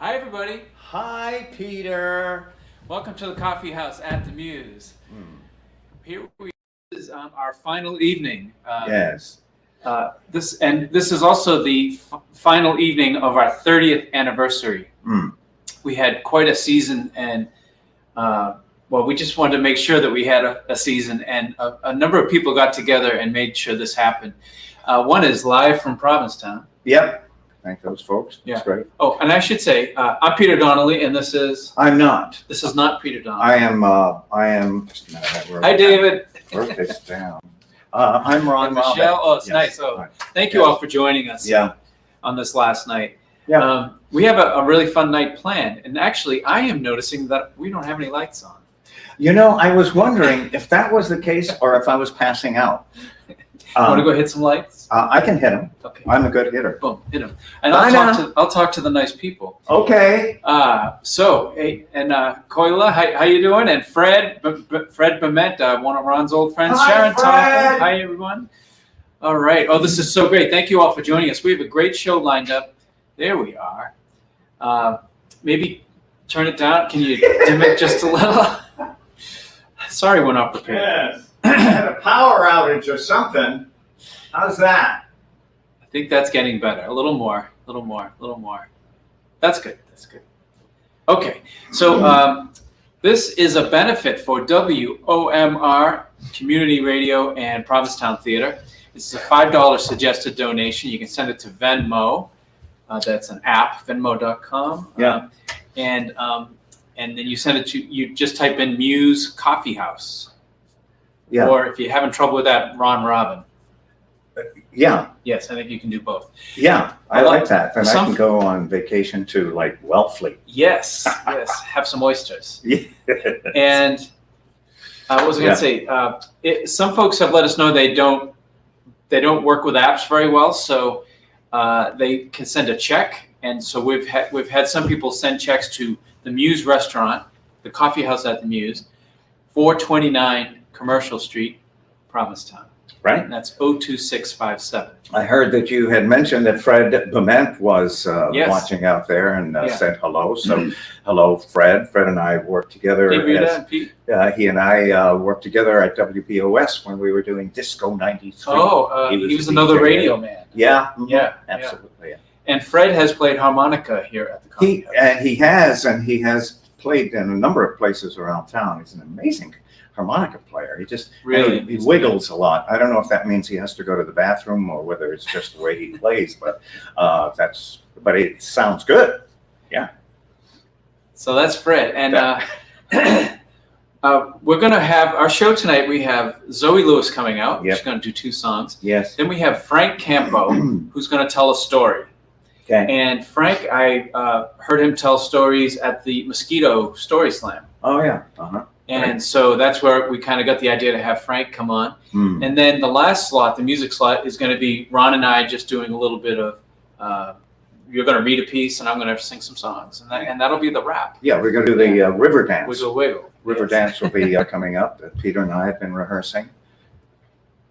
Hi, everybody. Hi, Peter. Welcome to the coffee house at the Mews. Here we is our final evening. Yes. This is also the final evening of our 30th anniversary. We had quite a season, and we just wanted to make sure that we had a season, and a number of people got together and made sure this happened. One is live from Provincetown. Yep. Thank those folks. Yeah. That's great. Oh, and I should say, I'm Peter Donnelly, and this is... I'm not. This is not Peter Donnelly. I am. Just a minute, Hi, David. Wrote this down. I'm Ron. Michelle. Oh, it's nice. Oh, thank you all for joining us. Yeah. On this last night. Yeah. We have a really fun night planned, and actually, I am noticing that we don't have any lights on. You know, I was wondering if that was the case or if I was passing out. Want to go hit some lights? I can hit them. Okay. I'm a good hitter. Boom, hit them. And I'll talk to the nice people. Okay. So, hey, and Koila, how you doing? And Fred Bement, one of Ron's old friends. Hi, Sharon Fred. Thompson. Hi, everyone. All right. Oh, this is so great. Thank you all for joining us. We have a great show lined up. There we are. Maybe turn it down. Can you dim it just a little? Sorry, we're not prepared. Yes. I had a power outage or something. How's that? I think that's getting better. A little more. That's good. Okay. So this is a benefit for WOMR Community Radio and Provincetown Theater. This is a $5 suggested donation. You can send it to Venmo. That's an app, Venmo.com. Yeah. And then you send it to, you just type in Mews Coffeehouse. Yeah. Or if you're having trouble with that, Ron Robin. Yeah. Yes, I think you can do both. Yeah, I like that. And I Some- can go on vacation to like Wellfleet. Yes. Have some oysters. Yeah. And what was I going to say? Some folks have let us know they don't work with apps very well, so they can send a check. And so we've had some people send checks to the Mews restaurant, the coffee house at the Mews, 429 Commercial Street, Provincetown. Right. And that's 02657. I heard that you had mentioned that Fred Bement was Yes. watching out there and Yeah. said hello. So hello, Fred. Fred and I worked together. Hey, Rita and Pete. He and I worked together at WBOS when we were doing Disco 93. Oh, he was another DJ. radio man. Yeah. Yeah. Absolutely. Yeah. And Fred has played harmonica here at the coffee house. He has played in a number of places around town. He's an amazing harmonica player. He just Really? he wiggles a lot. I don't know if that means he has to go to the bathroom or whether it's just the way he plays, but it sounds good. Yeah. So that's Fred. And we're going to have our show tonight. We have Zoë Lewis coming out. Yep. She's going to do 2 songs. Yes. Then we have Frank Campo, who's going to tell a story. Okay. And Frank, I heard him tell stories at the Mosquito Story Slam. Oh yeah. Uh-huh. And so that's where we kind of got the idea to have Frank come on. And then the last slot, the music slot, is going to be Ron and I just doing a little bit of, you're going to read a piece and I'm going to sing some songs. And that'll be the wrap. Yeah, we're going to do the river dance. Wiggle, wiggle. River Yes. dance will be coming up. Peter and I have been rehearsing.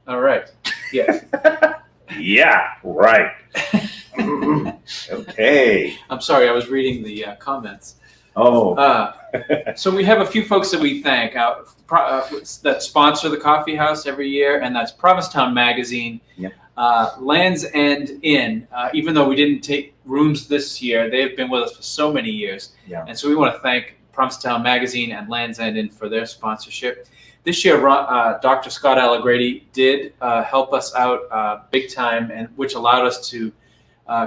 All right. Yeah. Yeah, right. Okay. I'm sorry, I was reading the comments. Oh. So we have a few folks that we thank that sponsor the coffee house every year, and that's Provincetown Magazine, Yep. Land's End Inn. Even though we didn't take rooms this year, they've been with us for so many years. Yeah. And so we want to thank Provincetown Magazine and Land's End Inn for their sponsorship. This year, Dr. Scott Allegrady did help us out big time, and which allowed us to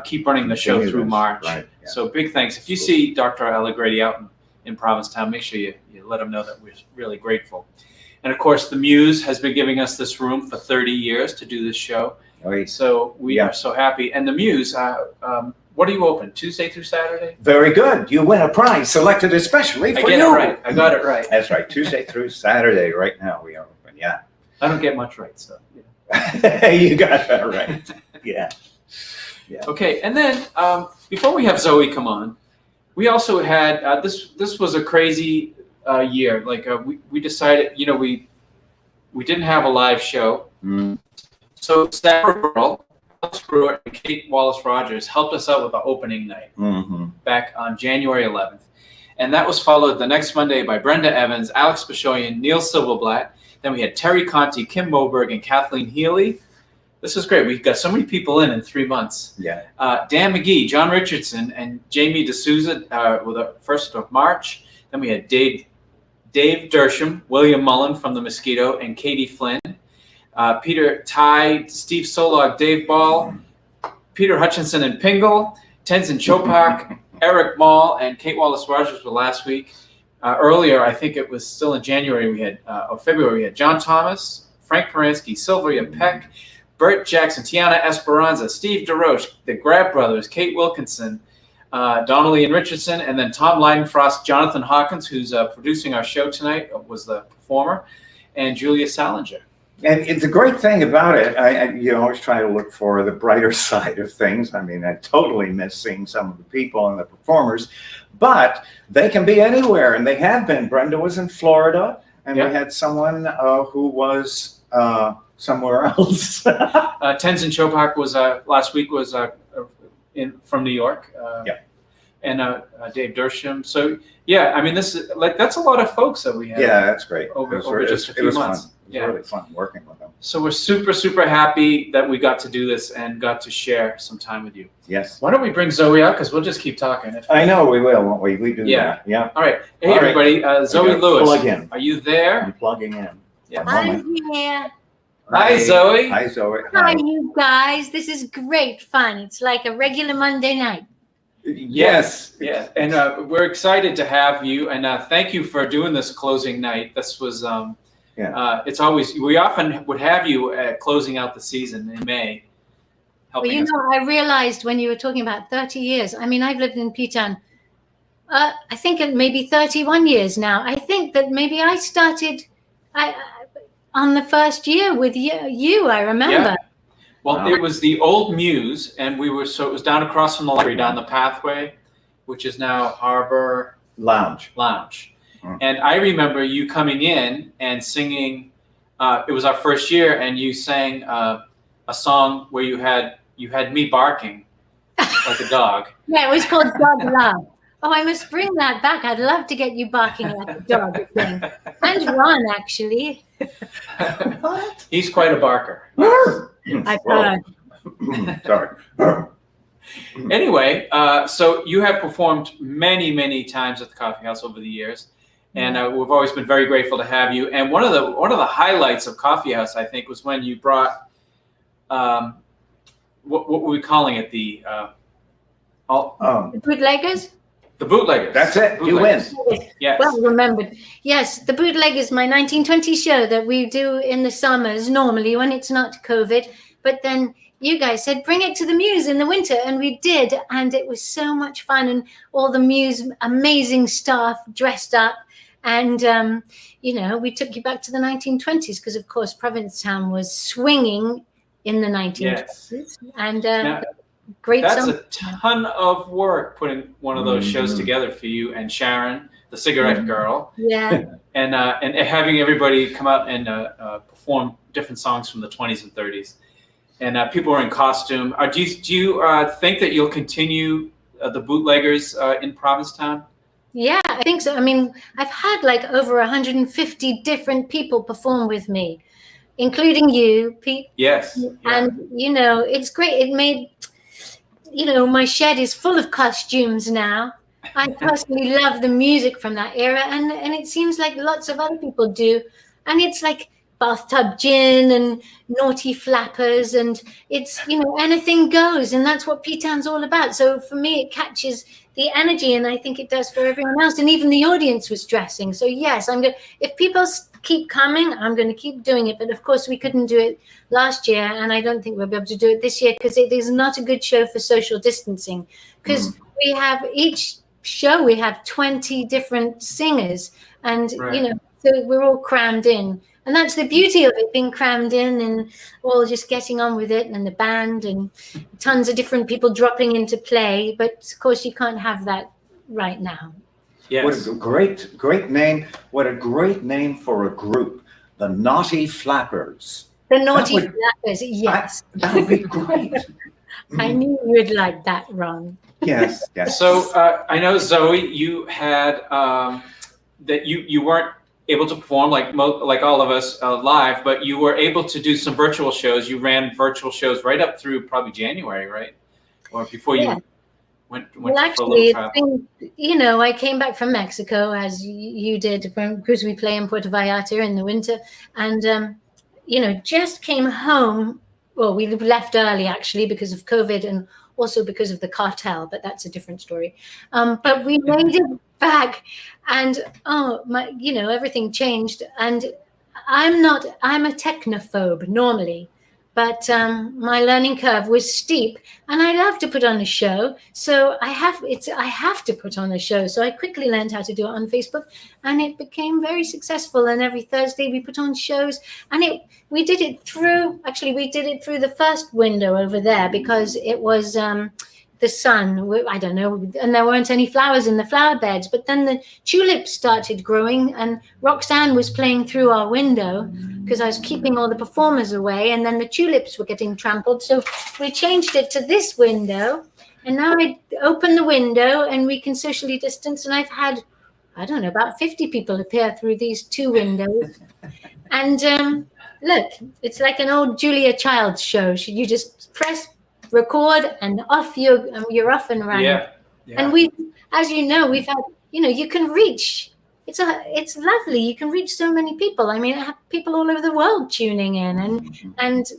keep running the show through March. Right. Yeah. So big thanks. If you see Dr. Allegrady out in Provincetown, make sure you let him know that we're really grateful. And of course, the Mews has been giving us this room for 30 years to do this show. Right. So we are so happy. And the Mews, what are you open, Tuesday through Saturday? Very good. You win a prize selected especially for I get you. it right. I got it right. That's right. Tuesday through Saturday. Right now we are open. Yeah. I don't get much right, so. You got that right. Yeah. Yeah. Okay, and then before we have Zoe come on, we also had this was a crazy year. Like we decided, we didn't have a live show, so Sarah Burrell, Alice Brewer, and Kate Wallace Rogers helped us out with the opening night. back on January 11th. And that was followed the next Monday by Brenda Evans, Alex Bashoyan, Neil Silverblatt. Then we had Terry Conti, Kim Moberg, and Kathleen Healy. This is great. We've got so many people in 3 months. Yeah. Dan McGee, John Richardson, and Jamie D'Souza were the 1st of March. Then we had Dave Dersham, William Mullen from The Mosquito, and Katie Flynn. Peter Ty, Steve Solog, Dave Ball, Peter Hutchinson and Pingle, Tenzin Chopak, Eric Mall, and Kate Wallace-Rogers were last week. Earlier, I think it was still in January, or February, we had John Thomas, Frank Paransky, Sylvia Peck, Bert Jackson, Tiana Esperanza, Steve DeRoche, the Grab Brothers, Kate Wilkinson, Donnelly and Richardson, and then Tom Leidenfrost, Jonathan Hawkins, who's producing our show tonight, was the performer, and Julia Salinger. And the great thing about it, you always try to look for the brighter side of things. I mean, I totally miss seeing some of the people and the performers, but they can be anywhere, and they have been. Brenda was in Florida, and we had someone who was somewhere else. Tenzin Chopak was last week was from New York. And Dave Dersham. So yeah, I mean, this is that's a lot of folks that we have. Yeah, that's great. Over just a few months. Fun. It was really fun working with them. So we're super, super happy that we got to do this and got to share some time with you. Yes. Why don't we bring Zoe out? Because we'll just keep talking. I know we will, won't we? We do that. Yeah. All right. Hey, everybody. Zoë Lewis. Plug in. Are you there? I'm plugging in. Yeah. I'm here. Hi, Zoe. Hi, Zoe. Hi, you guys. This is great fun. It's like a regular Monday night. Yes. Yeah. And we're excited to have you. And thank you for doing this closing night. This was... it's always, we often would have you closing out the season in May. Well, you know, I realized when you were talking about 30 years, I mean, I've lived in P-Town, I think it maybe 31 years now. I think that maybe I started on the first year with you, I remember. Yeah. Well, it was the old Mews, and it was down across from the library, down the pathway, which is now Harbor Lounge. And I remember you coming in and singing. It was our first year, and you sang a song where you had me barking like a dog. Yeah, it was called Dog Love. Oh, I must bring that back. I'd love to get you barking like a dog again. And Ron, actually. What? He's quite a barker. I've heard. Sorry. Anyway, so you have performed many, many times at the Coffee House over the years. And we've always been very grateful to have you. And one of the highlights of Coffee House, I think, was when you brought what were we calling it? The Bootleggers? The Bootleggers. That's it. Bootleggers. You win. Yes. Well remembered. Yes, the Bootleggers, my 1920 show that we do in the summers normally when it's not COVID. But then you guys said, bring it to the Mews in the winter. And we did. And it was so much fun. And all the Mews amazing staff dressed up. And, we took you back to the 1920s because, of course, Provincetown was swinging in the 1920s. Yes. And great That's song. a ton of work putting one of those shows together for you and Sharon, the cigarette girl. Yeah. And having everybody come out and perform different songs from the 20s and 30s. And people were in costume. Do you think that you'll continue the Bootleggers in Provincetown? Yeah, I think so. I mean, I've had like over 150 different people perform with me, including you, Pete. Yes. And, it's great. It made, my shed is full of costumes now. I personally love the music from that era. And it seems like lots of other people do. And it's like bathtub gin and naughty flappers. And it's, anything goes. And that's what P-Town's all about. So for me, it catches the energy, and I think it does for everyone else. And even the audience was dressing. So yes, if people keep coming, I'm going to keep doing it. But of course, we couldn't do it last year, and I don't think we'll be able to do it this year because it is not a good show for social distancing. Because we have each show, we have 20 different singers, and so we're all crammed in. And that's the beauty of it, being crammed in and all just getting on with it, and the band and tons of different people dropping into play. But of course, you can't have that right now. Yes. What a great name. What a great name for a group. The Naughty Flappers. The Naughty Flappers, yes. That would be great. I knew you would like that, Ron. Yes, yes. So I know, Zoe, you had that you weren't able to perform like all of us live, but you were able to do some virtual shows. You ran virtual shows right up through probably January, right? Or before you went Well, for a actually, little it's travel. been, I came back from Mexico, as you did, because we play in Puerto Vallarta in the winter. And, just came home. Well, we left early, actually, because of COVID and also because of the cartel, but that's a different story. But we made it back, and, everything changed. And I'm a technophobe normally. But my learning curve was steep, and I love to put on a show. So I have to put on a show. So I quickly learned how to do it on Facebook, and it became very successful. And every Thursday we put on shows, and we did it through the first window over there because it was the sun. I don't know, and there weren't any flowers in the flower beds. But then the tulips started growing, and Roxanne was playing through our window because I was keeping all the performers away, and then the tulips were getting trampled. So we changed it to this window, and now I open the window and we can socially distance. And I've had, I don't know, about 50 people appear through these two windows. And look, it's like an old Julia Childs show. You just press record and off you're off and running. Yeah. And we, as you know, we've had, you can reach. It's lovely. You can reach so many people. I mean, I have people all over the world tuning in, and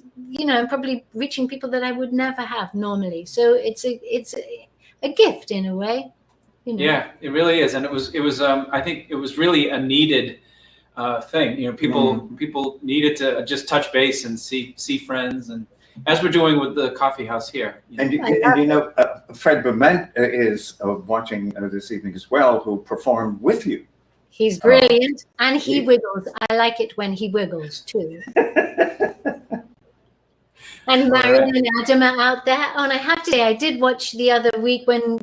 I'm probably reaching people that I would never have normally. So it's a gift in a way. Yeah, it really is, and it was. I think it was really a needed thing. People needed to just touch base and see friends, and as we're doing with the coffee house here. And Fred Bement is watching this evening as well, who performed with you. He's brilliant, and he wiggles. I like it when he wiggles too. And Marion and Adam are out there. Oh, and I have to say, I did watch the other week when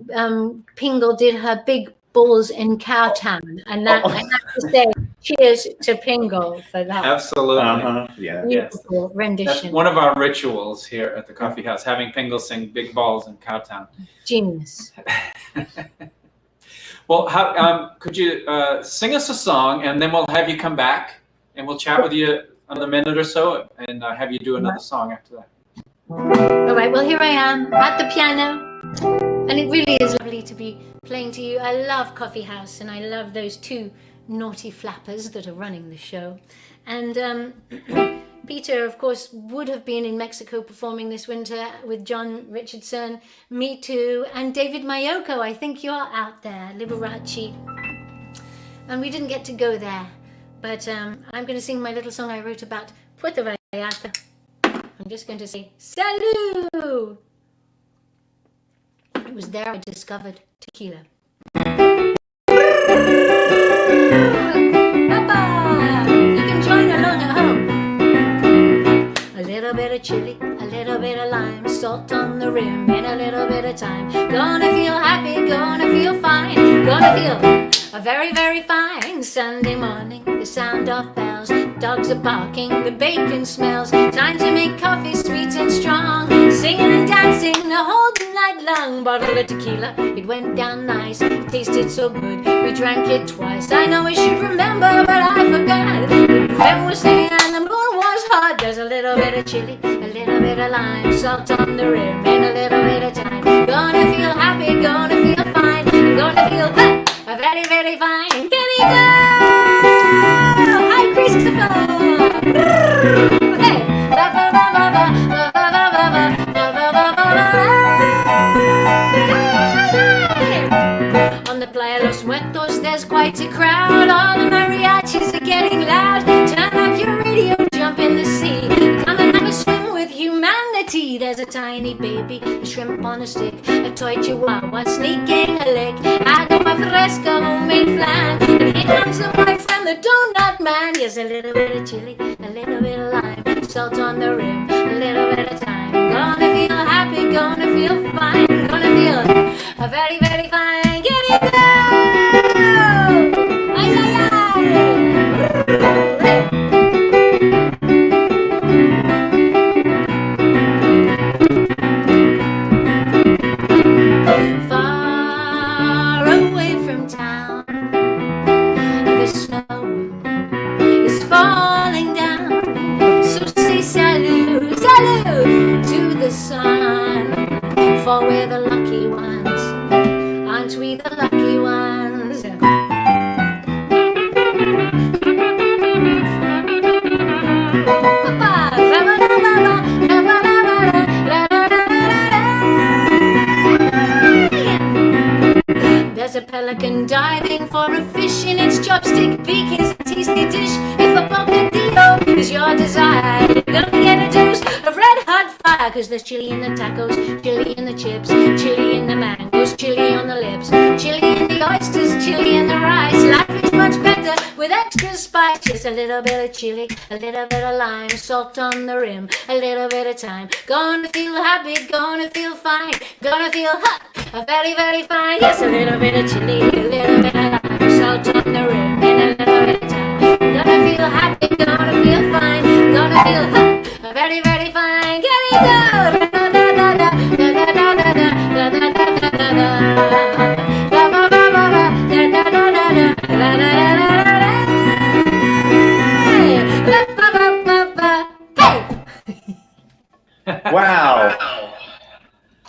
Pingle did her big balls in Cowtown, and that I have to say, cheers to Pingle for that. Absolutely. Yeah. Beautiful rendition. That's one of our rituals here at the coffee house, having Pingle sing Big Balls in Cowtown. Genius. Well, could you sing us a song, and then we'll have you come back, and we'll chat with you another minute or so, and have you do another song after that. All right, well, here I am at the piano, and it really is lovely to be playing to you. I love Coffee House, and I love those two naughty flappers that are running the show. And Peter, of course, would have been in Mexico performing this winter with John Richardson, me too, and David Mayoko. I think you're out there, Liberace. And we didn't get to go there, but I'm going to sing my little song I wrote about Puerto Vallarta. I'm just going to say, Salud! It was there I discovered tequila. You can join along at home. A little bit of chili, a little bit of lime, salt on the rim in a little bit of time. Gonna feel happy, gonna feel fine, gonna feel a very, very fine Sunday morning. The sound of bells, dogs are barking, the bacon smells. Time to make coffee sweet and strong, singing and dancing the whole night long. Bottle of tequila, it went down nice, it tasted so good, we drank it twice. I know I should remember, but I forgot. The FM was singing and the moon was hot. There's a little bit of chili, a little bit of lime, salt on the rim and a little bit of time. Gonna feel happy, gonna feel fine, gonna feel a very, very fine. Here we go! Hi, Christopher! Hey! On the Playa Los Muertos, there's quite a crowd. All the mariachis are getting loud. Turn up your radio, jump in the sea. Come and have a swim with humanity. There's a tiny baby, a shrimp on a stick, a toy chihuahua sneaking a lick. Agua fresca, homemade flan. And here comes my friend, the donut man. Yes, a little bit of chili, a little bit of lime, salt on the rim, a little bit of time. Gonna feel happy, gonna feel fine, gonna feel a very, very fine. Get it go! Ay, ay, ay! sun. For we're the lucky ones. Aren't we the lucky ones? There's a pelican diving for a fish in its chopstick beak. Is a tasty dish if a bocadillo is your desire. You're gonna get a dose of red hot fire, 'cause there's chili in the tacos, chili in the chips, chili in the mangoes, chili on the lips, chili in the oysters, chili in the rice. Life is much better with extra spice. Just a little bit of chili, a little bit of lime, salt on the rim, a little bit of thyme. Gonna feel happy, gonna feel fine, gonna feel hot, very, very fine. Yes, a little bit of chili, a little bit of lime, salt on the rim, and a little bit of thyme. Gonna feel happy, gonna feel fine, gonna feel hot, very, very fine. Can you go? Wow.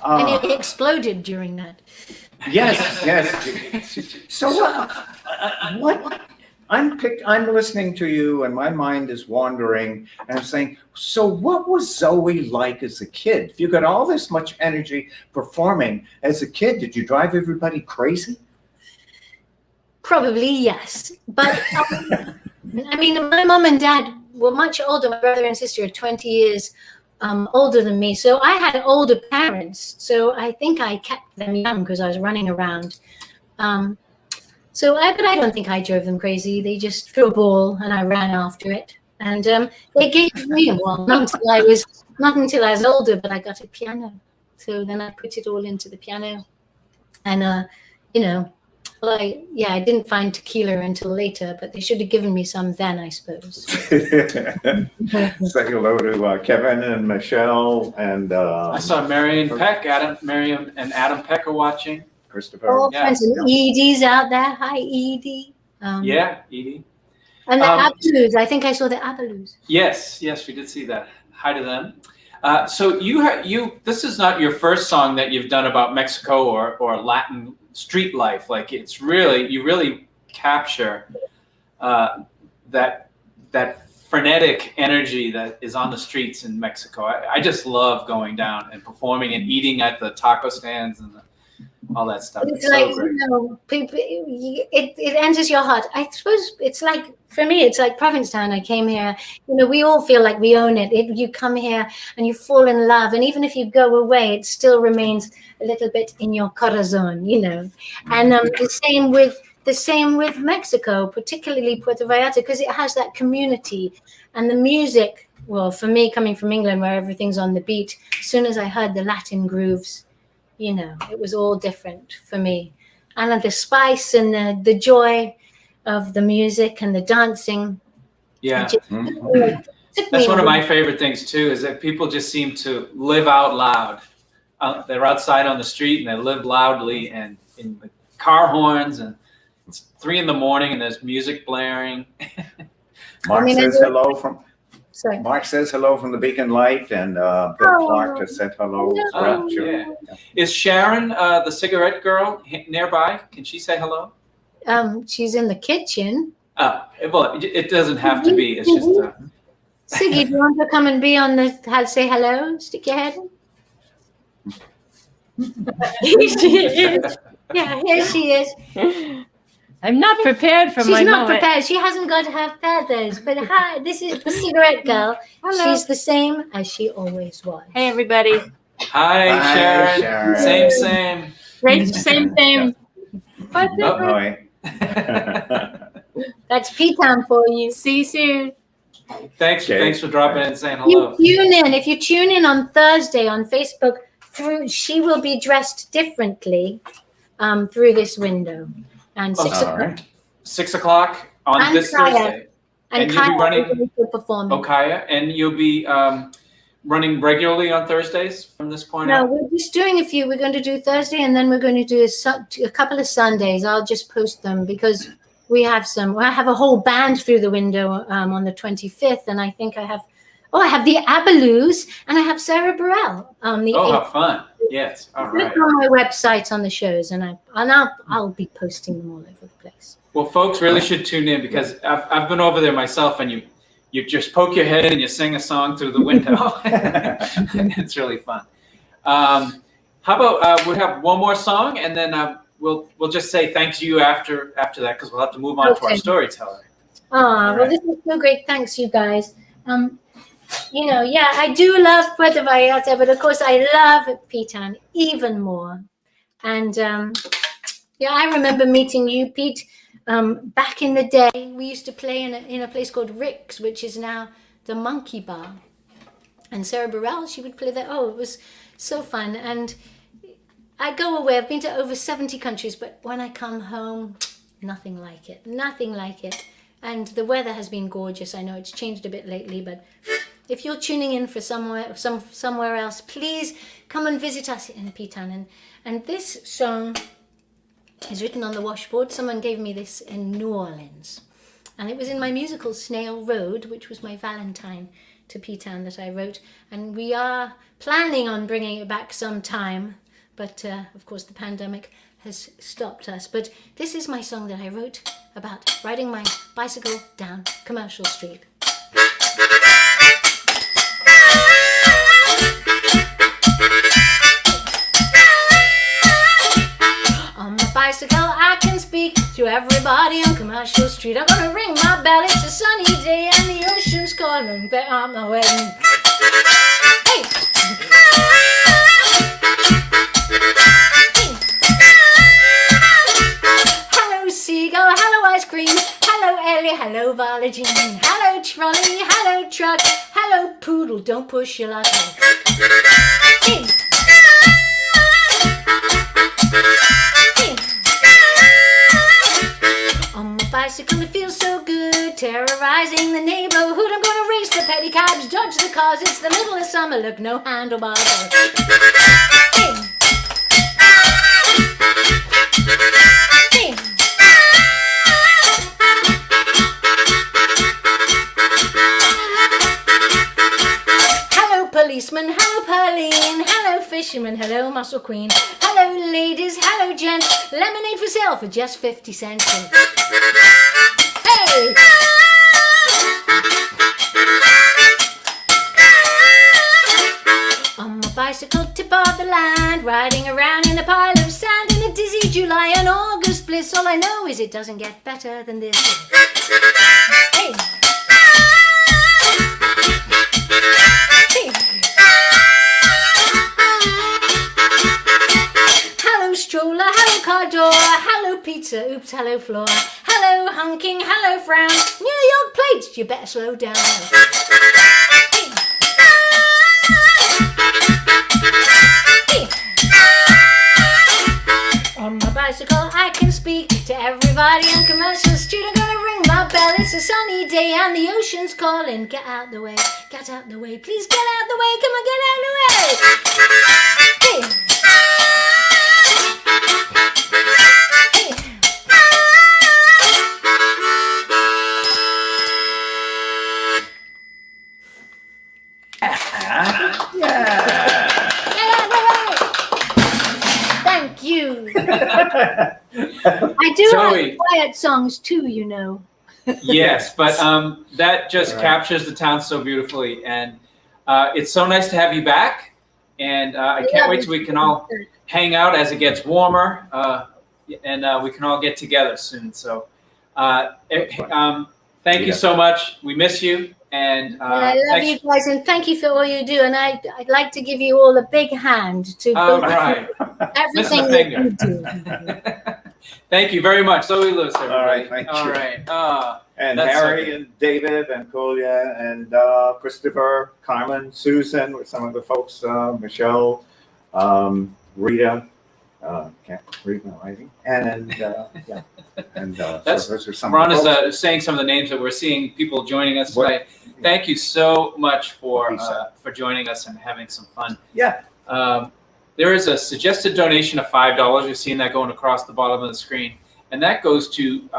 And it exploded during that. Yes, yes. So what? I'm listening to you, and my mind is wandering, and I'm saying, so what was Zoe like as a kid? If you got all this much energy performing as a kid, did you drive everybody crazy? Probably yes, but I mean, my mom and dad were much older. My brother and sister are 20 years older than me, so I had older parents. So I think I kept them young because I was running around. But I don't think I drove them crazy. They just threw a ball and I ran after it. And they gave me not until I was older, but I got a piano. So then I put it all into the piano, and I didn't find tequila until later, but they should have given me some then, I suppose. Say hello to Kevin and Michelle and I saw Marion Peck, Miriam and Adam Peck are watching. Christopher. All kinds of Edie's out there. Hi, Edie. Edie. And the Abaloos. I think I saw the Abaloos. Yes, we did see that. Hi to them. So this is not your first song that you've done about Mexico or Latin street life. Like you really capture that frenetic energy that is on the streets in Mexico. I just love going down and performing and eating at the taco stands and all that stuff. It's like, people, it enters your heart. I suppose it's like, for me, it's like Provincetown. I came here, we all feel like we own it. You come here and you fall in love. And even if you go away, it still remains a little bit in your corazon, And the same with Mexico, particularly Puerto Vallarta, because it has that community and the music. Well, for me, coming from England, where everything's on the beat, as soon as I heard the Latin grooves, it was all different for me. And the spice and the joy of the music and the dancing. Yeah. That's one of my favorite things too, is that people just seem to live out loud. They're outside on the street and they live loudly and in the car horns, and it's 3 a.m. and there's music blaring. Mark says hello from the Beacon Light, and Bill Clark just said hello. Is Sharon, the cigarette girl, nearby? Can she say hello? She's in the kitchen. Well, it doesn't have to be. It's just. Siggy, do you want to come and be on say hello? Stick your head in. Here she is. Yeah, here she is. I'm not prepared for my moment. She's not prepared. She hasn't got her feathers. But hi, this is the cigarette girl. Hello. She's the same as she always was. Hey, everybody. Hi, Sharon. Same. Great, same. What's different? That's P-Town for you. See you soon. Thanks for dropping in and saying hello. If you tune in on Thursday on Facebook, she will be dressed differently through this window. And 6 o'clock. 6 o'clock on this Thursday. And you'll be running performing. Kaya, and you'll be running regularly on Thursdays from this point on? No, we're just doing a few. We're going to do Thursday, and then we're going to do a couple of Sundays. I'll just post them because I have a whole band through the window on the 25th, and I think I have I have the Abaloos, and I have Sarah Burrell. How fun. Yes. All right. Look on my website on the shows, and I'll be posting them all over the place. Well, folks really should tune in, because I've been over there myself, and you just poke your head and you sing a song through the window. It's really fun. How about we have one more song, and then we'll just say thanks to you after that, because we'll have to move on to our storyteller. Well, this is so great. Thanks, you guys. I do love Puerto Vallarta, but of course I love P-Town even more. And I remember meeting you, Pete, back in the day. We used to play in a place called Rick's, which is now the Monkey Bar. And Sarah Burrell, she would play there. Oh, it was so fun. And I go away. I've been to over 70 countries, but when I come home, nothing like it. Nothing like it. And the weather has been gorgeous. I know it's changed a bit lately, but if you're tuning in for somewhere else, please come and visit us in P-Town. And this song is written on the washboard. Someone gave me this in New Orleans. And it was in my musical Snail Road, which was my Valentine to P-Town that I wrote. And we are planning on bringing it back sometime. But, of course, the pandemic has stopped us. But this is my song that I wrote about riding my bicycle down Commercial Street. On my bicycle I can speak to everybody on Commercial Street. I'm gonna ring my bell, it's a sunny day and the ocean's calling, but on my way. Hey! Seagull, hello ice cream, hello Ellie, hello Violet Jean, hello trolley, hello truck, hello poodle, don't push your luck. Hey. Hey. On my bicycle it feels so good, terrorizing the neighborhood. I'm gonna race the pedicabs, dodge the cars, it's the middle of summer, look, no handlebars. Hey. Hey. Policeman, hello Pearline, hello fisherman, hello muscle queen, hello ladies, hello gents, lemonade for sale for just 50 cents. Hey! On my bicycle tip of the land, riding around in a pile of sand in a dizzy July and August bliss. All I know is it doesn't get better than this. Hey! Stroller, hello car door, hello pizza, oops, hello floor, hello honking, hello frown, New York plates, you better slow down. Hey. Hey. On my bicycle I can speak to everybody on Commercial Street. I'm gonna ring my bell, it's a sunny day and the ocean's calling. Get out the way, please get out the way, come on, get out the way. Hey. Thank you. I do Zoe, have quiet songs too, you know. Yes, but that just captures the town so beautifully, and it's so nice to have you back. And I can't wait till we can all hang out as it gets warmer, and we can all get together soon. So thank you so much. We miss you. And I love you guys, and thank you for all you do. And I'd like to give you all a big hand to everything that you do. Thank you very much, Zoë Lewis. Everybody. All right, thank you. All right. And Harry and David and Kolya and Christopher, Carmen, Susan, with some of the folks, Michelle, Rita, can't read my writing, and yeah, and so those are some. Ron is saying some of the names that we're seeing people joining us tonight. Thank you so much for joining us and having some fun. Yeah. There is a suggested donation of $5. You're seeing that going across the bottom of the screen, and that goes to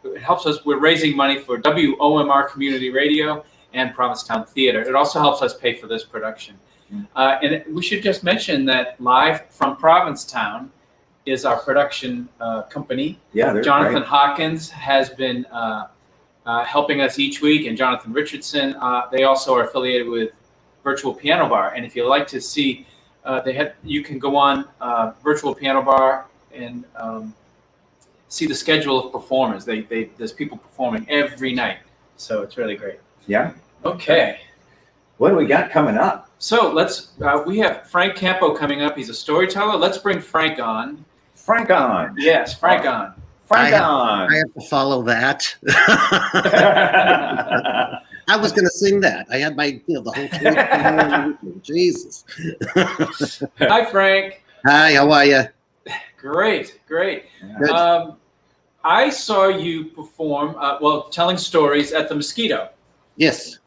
it helps us. We're raising money for WOMR Community Radio and Provincetown Theater. It also helps us pay for this production. And we should just mention that Live from Provincetown is our production company. Yeah, Jonathan great. Hawkins has been helping us each week, and Jonathan Richardson. They also are affiliated with Virtual Piano Bar. And if you like to see, you can go on Virtual Piano Bar and see the schedule of performers. There's people performing every night, so it's really great. Yeah. Okay. What do we got coming up? So we have Frank Campo coming up. He's a storyteller. Let's bring Frank on. Frank on. Yes, Frank on. Frank I on. have to follow that. I was going to sing that. I had my, the whole thing. Jesus. Hi, Frank. Hi, how are you? Great. Good. I saw you perform, telling stories at the Mosquito. Yes.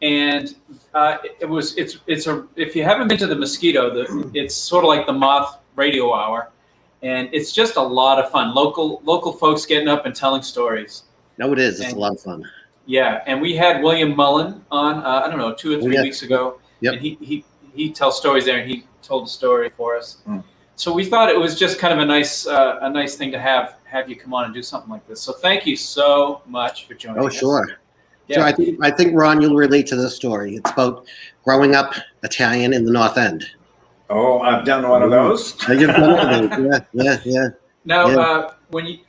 And if you haven't been to the Mosquito, it's sort of like the Moth Radio Hour, and it's just a lot of fun. Local folks getting up and telling stories. No, it is. It's a lot of fun. Yeah, and we had William Mullen on, 2 or 3 weeks ago. Yep. And he tells stories there, and he told a story for us. Mm. So we thought it was just kind of a nice thing to have you come on and do something like this. So thank you so much for joining us. Oh, sure. Yeah. So I think Ron, you'll relate to this story. It's about growing up Italian in the North End. Oh, I've done one of those. You've done one of those. Yeah. Now, when you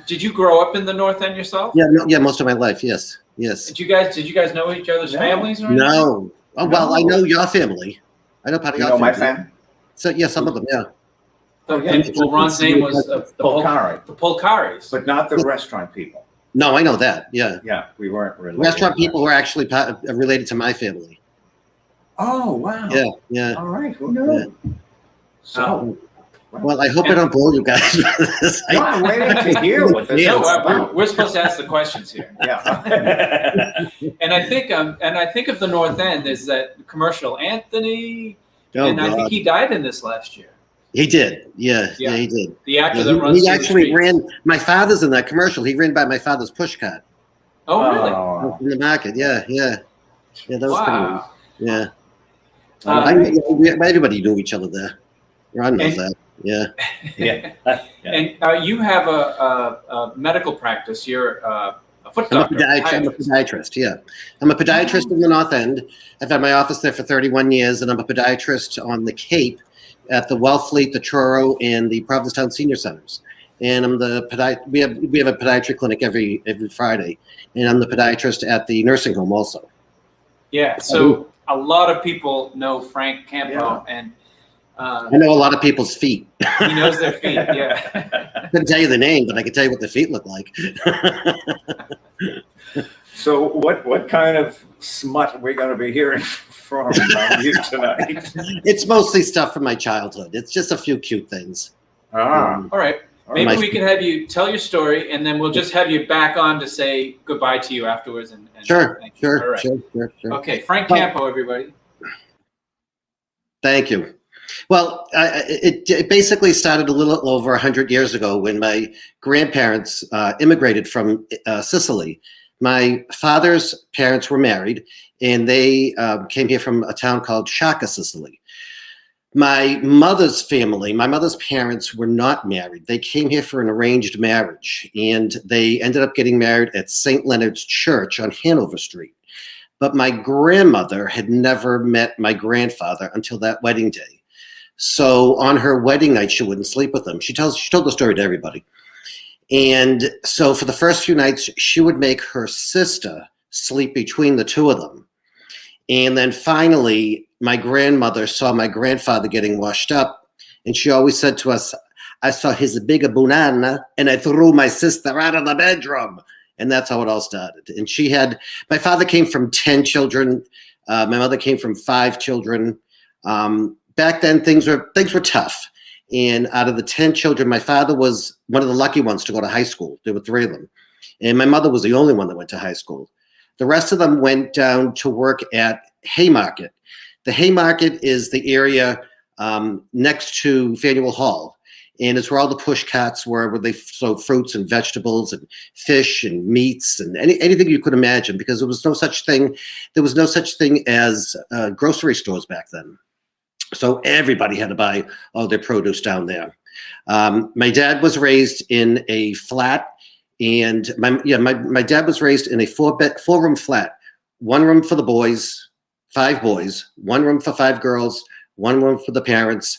did you grow up in the North End yourself? Yeah, most of my life. Yes. Did you guys know each other's families or anything? No. Oh, well, I know your family. I know part of You your know my family. family? So yeah, some of them. Yeah. Ron's name was the Polcari, Polcaris. but not the restaurant people. No, I know that. Yeah. Yeah, we weren't related. Restaurant people were actually related to my family. Oh, wow. Yeah. All right, who knew? So, Well, I hope I don't bore you guys with this. no, I'm waiting to hear what this is No, about. we're supposed to ask the questions here. Yeah. And I think of the North End. There's that commercial, Anthony, Oh, and I God. think he died in this last year. He did. Yeah, Yeah. he did. The actor Yeah, that runs. he through the actually streets. ran. My father's in that commercial. He ran by my father's push cart Oh, really? Oh. in the market. Yeah. That was Wow. pretty. Yeah. Everybody knew each other there. Ron knows that. Yeah. Yeah. And you have a medical practice. You're a foot I'm a doctor. podiatrist. Yeah. I'm a podiatrist in the North End. I've had my office there for 31 years, and I'm a podiatrist on the Cape at the Wellfleet, the Truro, and the Provincetown Senior Centers. And I'm we have a podiatry clinic every Friday, and I'm the podiatrist at the nursing home also. Yeah. So a lot of people know Frank Campo, and I know a lot of people's feet. he knows their feet. Yeah. I couldn't tell you the name, but I can tell you what the feet look like. So what kind of smut are we going to be hearing from you tonight? It's mostly stuff from my childhood. It's just a few cute things. Ah, All right. Maybe we can have you tell your story, and then we'll just have you back on to say goodbye to you afterwards. And Sure. thank you. All right. Sure. Okay, Frank Campo, everybody. Thank you. Well, it basically started a little over 100 years ago when my grandparents immigrated from Sicily. My father's parents were married, and they came here from a town called Sciacca, Sicily. My mother's family, my mother's parents were not married. They came here for an arranged marriage, and they ended up getting married at St. Leonard's Church on Hanover Street. But my grandmother had never met my grandfather until that wedding day. So on her wedding night, she wouldn't sleep with him. She told the story to everybody. And so for the first few nights, she would make her sister sleep between the two of them. And then finally, my grandmother saw my grandfather getting washed up, and she always said to us, "I saw his big banana, and I threw my sister out of the bedroom." And that's how it all started. And my father came from 10 children. My mother came from 5 children. Back then, things were tough. And out of the 10 children, my father was one of the lucky ones to go to high school. There were 3 of them. And my mother was the only one that went to high school. The rest of them went down to work at Haymarket. The Haymarket is the area next to Faneuil Hall. And it's where all the push carts were, where they sold fruits and vegetables and fish and meats and anything you could imagine, because there was no such thing. There was no such thing as grocery stores back then. So everybody had to buy all their produce down there. My dad was raised in a flat, and my dad was raised in a four-room flat. One room for the boys, 5 boys, one room for 5 girls, one room for the parents,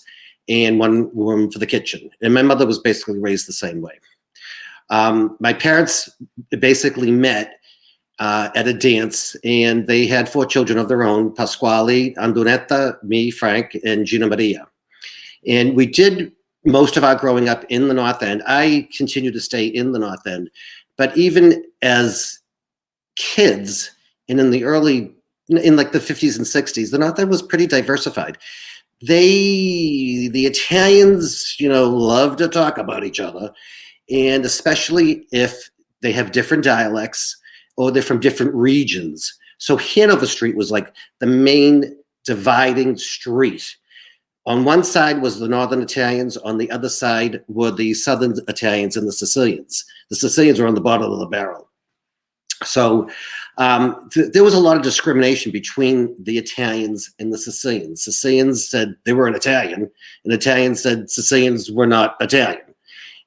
and one room for the kitchen. And my mother was basically raised the same way. My parents basically met at a dance, and they had 4 children of their own: Pasquale, Andunetta, me, Frank, and Gina Maria. And we did most of our growing up in the North End. I continue to stay in the North End. But even as kids, and in like the 50s and 60s, the North End was pretty diversified. The Italians, love to talk about each other, and especially if they have different dialects or they're from different regions. So Hanover Street was like the main dividing street. On one side was the Northern Italians, on the other side were the Southern Italians and the Sicilians. The Sicilians were on the bottom of the barrel. So there was a lot of discrimination between the Italians and the Sicilians. Sicilians said they were an Italian, and Italians said Sicilians were not Italian.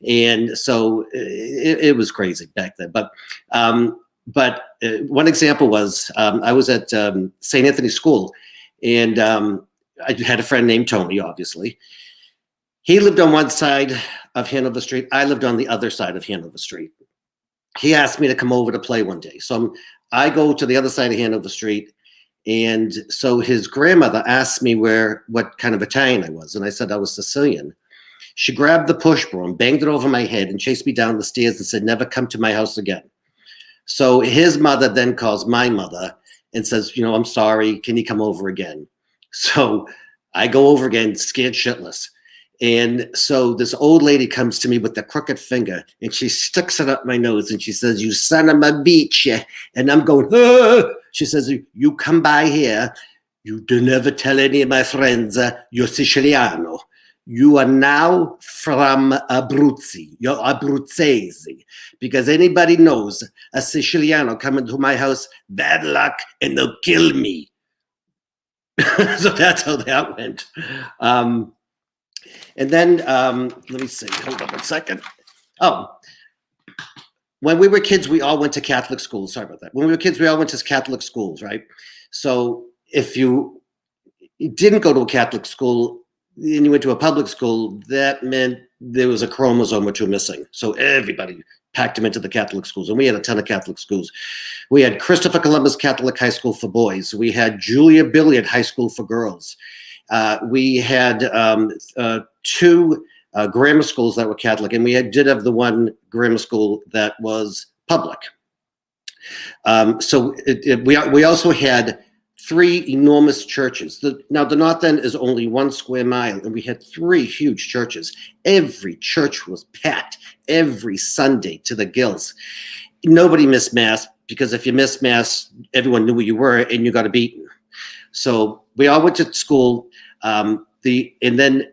And so it was crazy back then. But one example was I was at St. Anthony's School, and I had a friend named Tony, obviously. He lived on one side of Hanover Street. I lived on the other side of Hanover Street. He asked me to come over to play one day. So I go to the other side of Hanover Street. And so his grandmother asked me what kind of Italian I was. And I said I was Sicilian. She grabbed the push broom, banged it over my head, and chased me down the stairs and said, "Never come to my house again." So his mother then calls my mother and says, "I'm sorry. Can you come over again?" So I go over again, scared shitless. And so this old lady comes to me with the crooked finger, and she sticks it up my nose, and she says, "You son of a bitch." And I'm going, "Ah." She says, "You come by here. You do never tell any of my friends you're Siciliano. You are now from Abruzzi. You're Abruzzese. Because anybody knows a Siciliano coming to my house, bad luck, and they'll kill me." So that's how that went. And then, let me see, hold on 1 second. Oh, when we were kids, we all went to Catholic schools. Sorry about that. When we were kids, we all went to Catholic schools, right? So if you didn't go to a Catholic school and you went to a public school, that meant there was a chromosome or 2 missing. So everybody packed them into the Catholic schools. And we had a ton of Catholic schools. We had Christopher Columbus Catholic High School for boys. We had Julia Billiard High School for girls. We had 2 grammar schools that were Catholic, and we did have the one grammar school that was public. So we also had 3 enormous churches. Now, the North End is only 1 square mile, and we had 3 huge churches. Every church was packed every Sunday to the gills. Nobody missed Mass, because if you missed Mass, everyone knew where you were, and you got a beating. So we all went to school. And then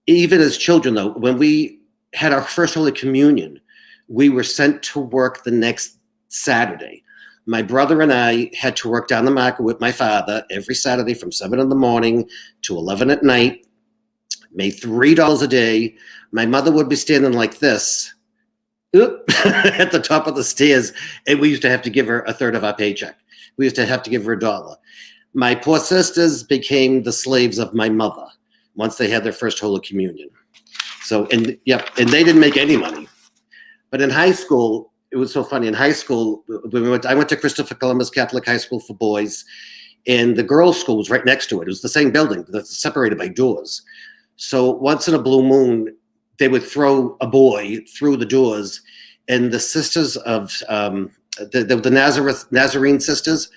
even as children, though, when we had our first Holy Communion, we were sent to work the next Saturday. My brother and I had to work down the market with my father every Saturday from 7 in the morning to 11 at night, made $3 a day. My mother would be standing like this at the top of the stairs, and we used to have to give her a third of our paycheck. We used to have to give her $1. My poor sisters became the slaves of my mother once they had their first Holy Communion. So, and they didn't make any money. But in high school, it was so funny. In high school, I went to Christopher Columbus Catholic High School for boys, and the girls' school was right next to it. It was the same building, that's separated by doors. So once in a blue moon, they would throw a boy through the doors, and the sisters of the Nazarene sisters,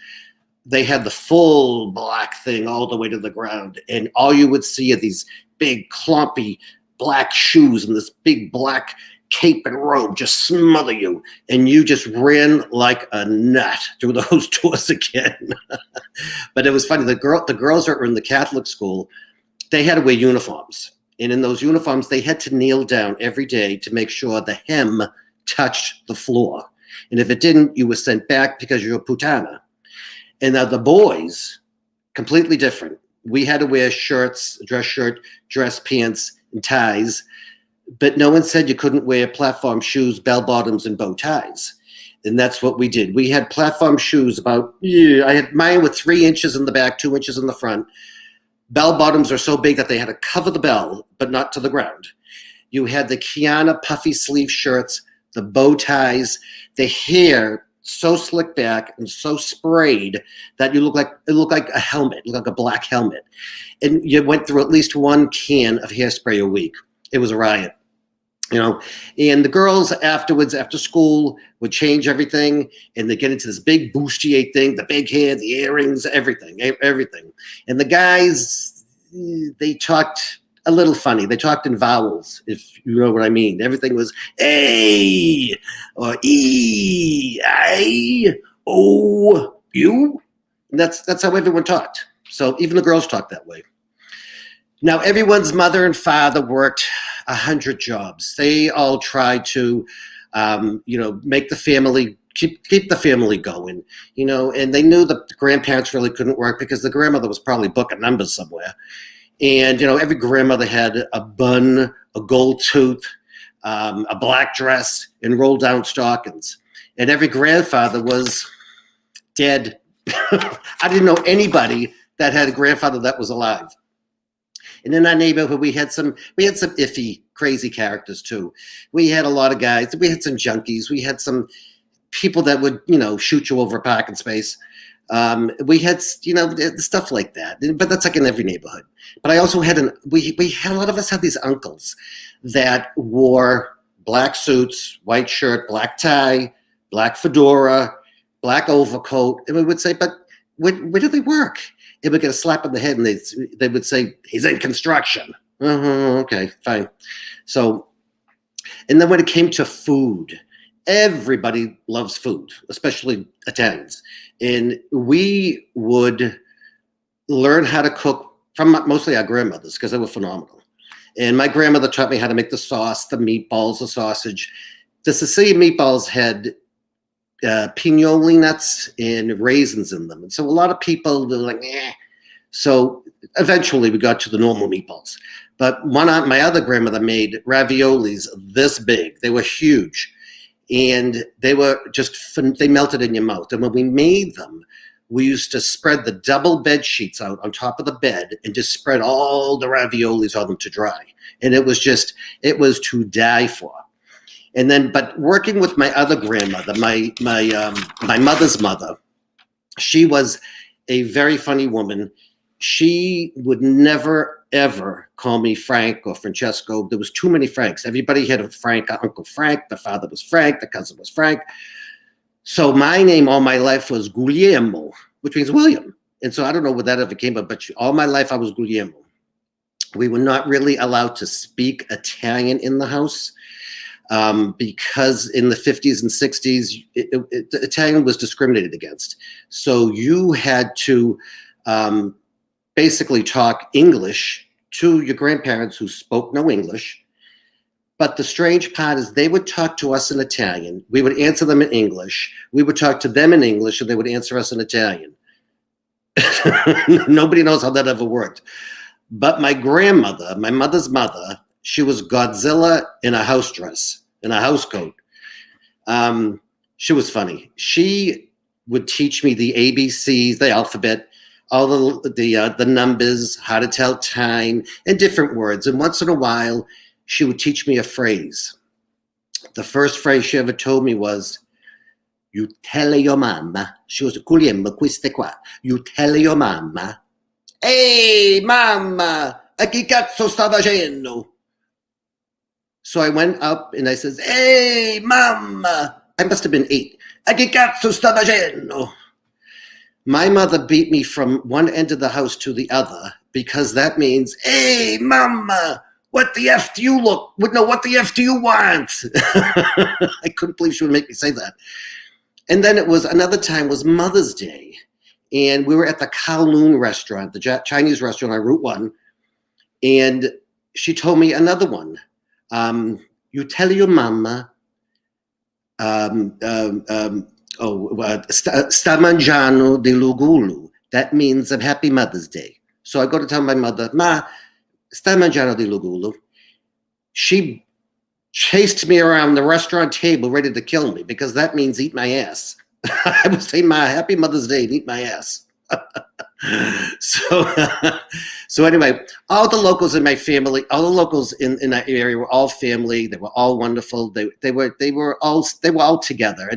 they had the full black thing all the way to the ground, and all you would see are these big, clumpy black shoes and this big black cape and robe just smother you, and you just ran like a nut through those doors again. But it was funny. The girls that were in the Catholic school, they had to wear uniforms, And in those uniforms, they had to kneel down every day to make sure the hem touched the floor. And if it didn't, you were sent back because you're a putana. And now the boys, completely different. We had to wear shirts, dress shirt, dress pants, and ties. But no one said you couldn't wear platform shoes, bell bottoms, and bow ties. And that's what we did. We had platform shoes I had mine with 3 inches in the back, 2 inches in the front. Bell bottoms are so big that they had to cover the bell, but not to the ground. You had the Kiana puffy sleeve shirts, the bow ties, the hair so slicked back and so sprayed that it looked like a helmet, it looked like a black helmet. And you went through at least 1 can of hairspray a week. It was a riot. And the girls afterwards, after school, would change everything, and they get into this big bustier thing, the big hair, the earrings, everything. And the guys, they talked a little funny. They talked in vowels, if you know what I mean. Everything was A, or E, I, O, U. And that's how everyone talked. So even the girls talked that way. Now, everyone's mother and father worked 100 jobs. They all tried to, make the family, keep the family going, and they knew that the grandparents really couldn't work because the grandmother was probably booking numbers somewhere. And, every grandmother had a bun, a gold tooth, a black dress, and rolled down stockings. And every grandfather was dead. I didn't know anybody that had a grandfather that was alive. And in our neighborhood, we had some iffy, crazy characters too. We had a lot of guys. We had some junkies. We had some people that would, shoot you over a parking space. We had, stuff like that. But that's like in every neighborhood. But I also had we had a lot of us had these uncles that wore black suits, white shirt, black tie, black fedora, black overcoat, and we would say, "But where do they work?" It would get a slap on the head, and they would say, "He's in construction." Okay, fine. So, and then when it came to food, everybody loves food, especially Italians. And we would learn how to cook from mostly our grandmothers because they were phenomenal. And my grandmother taught me how to make the sauce, the meatballs, the sausage. The Sicilian meatballs had pignoli nuts and raisins in them. And so a lot of people were like, eh. So eventually we got to the normal meatballs. But my other grandmother made raviolis this big. They were huge. And they were they melted in your mouth. And when we made them, we used to spread the double bed sheets out on top of the bed and just spread all the raviolis on them to dry. And it was to die for. And then, but working with my other grandmother, my mother's mother, she was a very funny woman. She would never, ever call me Frank or Francesco. There was too many Franks. Everybody had a Frank, Uncle Frank. The father was Frank. The cousin was Frank. So my name all my life was Guglielmo, which means William. And so I don't know where that ever came up, but all my life I was Guglielmo. We were not really allowed to speak Italian in the house. Because in the 50s and 60s, Italian was discriminated against. So you had to basically talk English to your grandparents who spoke no English. But the strange part is they would talk to us in Italian. We would answer them in English. We would talk to them in English, and they would answer us in Italian. Nobody knows how that ever worked. But my grandmother, my mother's mother, she was Godzilla in a house dress, in a house coat. She was funny. She would teach me the ABCs, the alphabet, all the numbers, how to tell time, and different words. And once in a while, she would teach me a phrase. The first phrase she ever told me was, "You tell your mamma." She was Guglielmo, queste qua. "You tell your mamma. Ehi, mamma, a che cazzo sta facendo?" So I went up and I says, "Hey, mama." I must have been 8. "A che cazzo sta facendo?" My mother beat me from one end of the house to the other because that means, "Hey, mama, what the F do you look? No, what the F do you want?" I couldn't believe she would make me say that. And then it was another time was Mother's Day. And we were at the Kowloon restaurant, the Chinese restaurant on Route 1. And she told me another one. You tell your mama, sta mangiando di lugulu. That means a happy Mother's Day. So I go to tell my mother, ma, sta mangiando di lugulu. She chased me around the restaurant table ready to kill me because that means eat my ass. I would say, ma, happy Mother's Day and eat my ass. So anyway, all the locals in my family, all the locals in that area were all family. They were all wonderful. They were all together.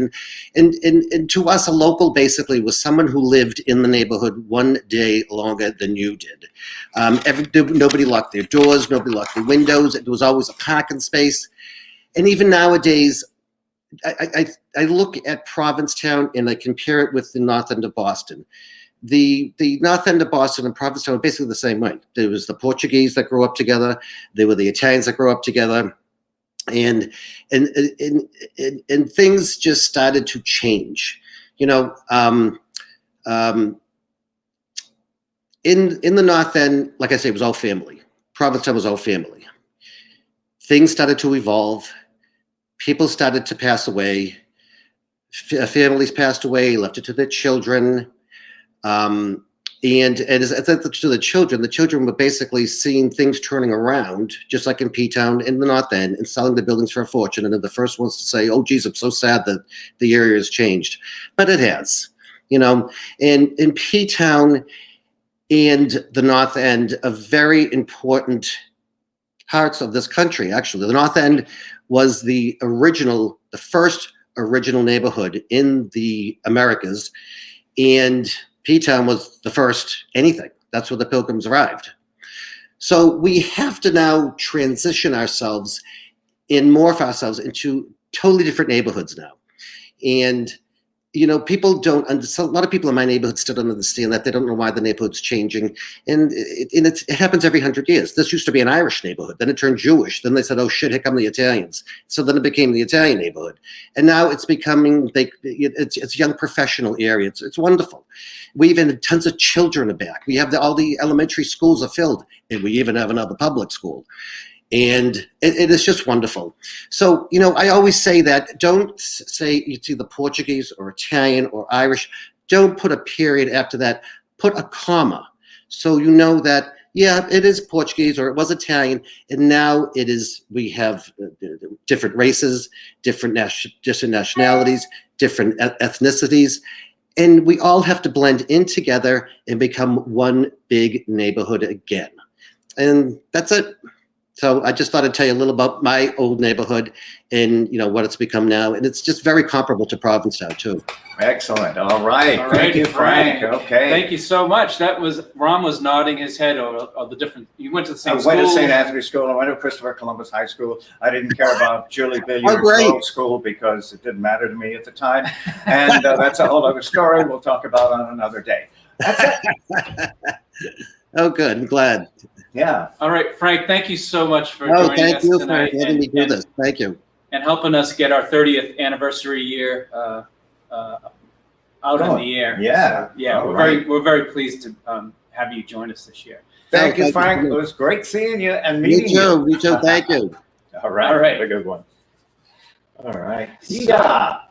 And to us, a local basically was someone who lived in the neighborhood one day longer than you did. Nobody locked their doors. Nobody locked their windows. There was always a parking space. And even nowadays, I look at Provincetown and I compare it with the north end of Boston. The north end of Boston and Provincetown were basically the same way. There was the Portuguese that grew up together. There were the Italians that grew up together. And things just started to change. You know, in the north end, like I say, it was all family. Provincetown was all family. Things started to evolve. People started to pass away. Families passed away, left it to their children. And as to the children were basically seeing things turning around, just like in P-Town in the North End, and selling the buildings for a fortune. And they're the first ones to say, oh, geez, I'm so sad that the area has changed. But it has, you know. And in P-Town and the North End are very important parts of this country, actually. The North End was the first original neighborhood in the Americas, and P-Town was the first anything. That's where the Pilgrims arrived. So we have to now transition ourselves and morph ourselves into totally different neighborhoods now. And, you know, people don't understand. A lot of people in my neighborhood still don't understand that. They don't know why the neighborhood's changing. And it happens every 100 years. This used to be an Irish neighborhood. Then it turned Jewish. Then they said, oh, shit, here come the Italians. So then it became the Italian neighborhood. And now it's becoming, it's a young professional area. It's wonderful. We even have tons of children back. We have all the elementary schools are filled. And we even have another public school. And it is just wonderful. So, you know, I always say that don't say it's either Portuguese or Italian or Irish. Don't put a period after that. Put a comma. So you know that, yeah, it is Portuguese or it was Italian. And now it is, we have different races, different nationalities, different ethnicities. And we all have to blend in together and become one big neighborhood again. And that's it. So I just thought I'd tell you a little about my old neighborhood and, you know, what it's become now. And it's just very comparable to Provincetown, too. Excellent. All right. Thank you, Frank. Okay. Thank you so much. Ron was nodding his head over the different, you went to the same school. I went to St. Anthony's School. I went to Christopher Columbus High School. I didn't care about Julie Billiard's school because it didn't matter to me at the time. And that's a whole other story we'll talk about on another day. That's it. Oh, good. I'm glad. Yeah. All right, Frank, thank you so much for joining us tonight. Thank you for letting me do this. Thank you. And helping us get our 30th anniversary year out on the air. Yeah. So, yeah, we're very pleased to have you join us this year. Thank you, Frank. It was great seeing you and meeting you. Me too. Thank you. All right. A good one. All right. Yeah.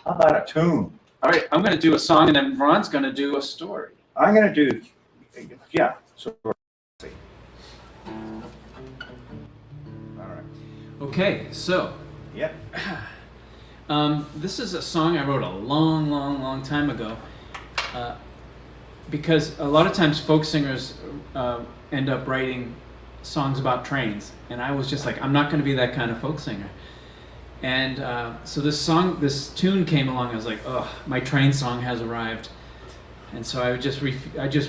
How about a tune? All right, I'm going to do a song, and then Ron's going to do a story. I'm going to do, yeah. So, all right. Okay, so. Yep. This is a song I wrote a long time ago, because a lot of times folk singers end up writing songs about trains, and I was just like, I'm not going to be that kind of folk singer. And so this tune came along. I was like, oh, my train song has arrived. And so I just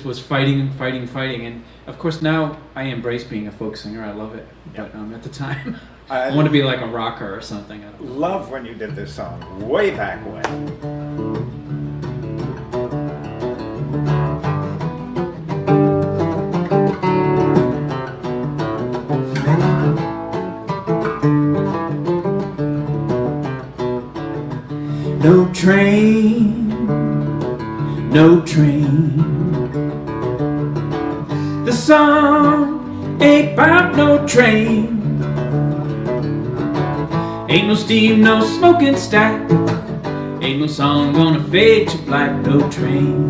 was fighting, and of course now I embrace being a folk singer. I love it, but at the time I want to be like a rocker or something. I love when you did this song way back when. No train, no train. The song ain't bout no train. Ain't no steam, no smoking stack. Ain't no song gonna fade to black, no train.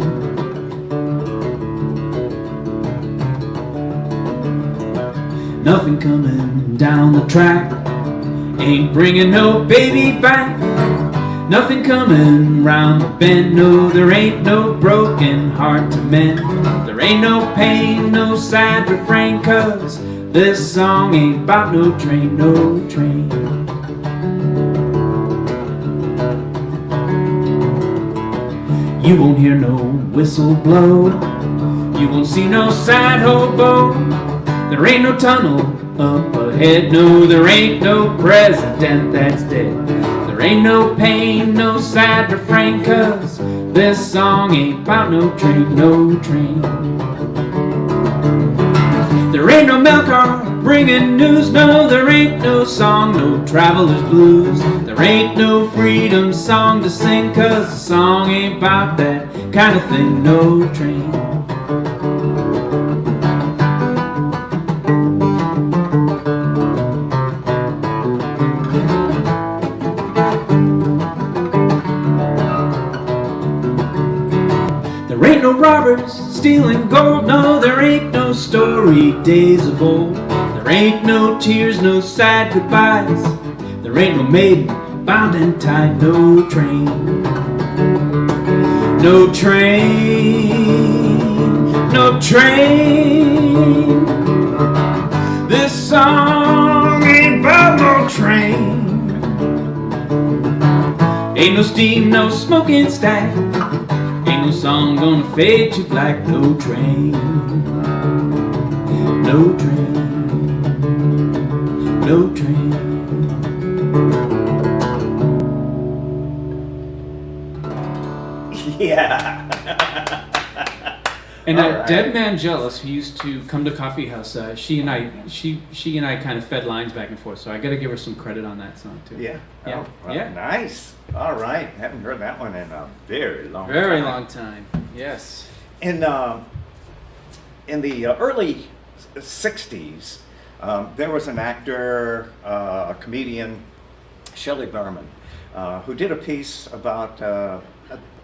Nothing coming down the track, ain't bringing no baby back. Nothing coming round the bend, no, there ain't no broken heart to mend. There ain't no pain, no sad refrain, 'cause this song ain't about no train, no train. You won't hear no whistle blow, you won't see no sad hobo. There ain't no tunnel up ahead, no, there ain't no president that's dead. There ain't no pain, no sad refrain, 'cause this song ain't about no train, no train. There ain't no mail car bringing news, no, there ain't no song, no traveler's blues. There ain't no freedom song to sing, 'cause the song ain't about that kind of thing, no train. There ain't no robbers stealing gold, no, there ain't no story days of old. There ain't no tears, no sad goodbyes. There ain't no maiden bound and tied, no train. No train, no train. This song ain't about no train. Ain't no steam, no smoking stack. Ain't no song gonna fade to black, no train. No train, no train. Yeah. And All right. Deb Mangelis, who used to come to Coffeehouse, she and I kind of fed lines back and forth. So I got to give her some credit on that song too. Yeah. Yeah. Oh, well, Yeah. Nice. All right. Haven't heard that one in a very long time. Very long time. Yes. In the early 60s, there was an actor, a comedian, Shelley Berman, who did a piece about a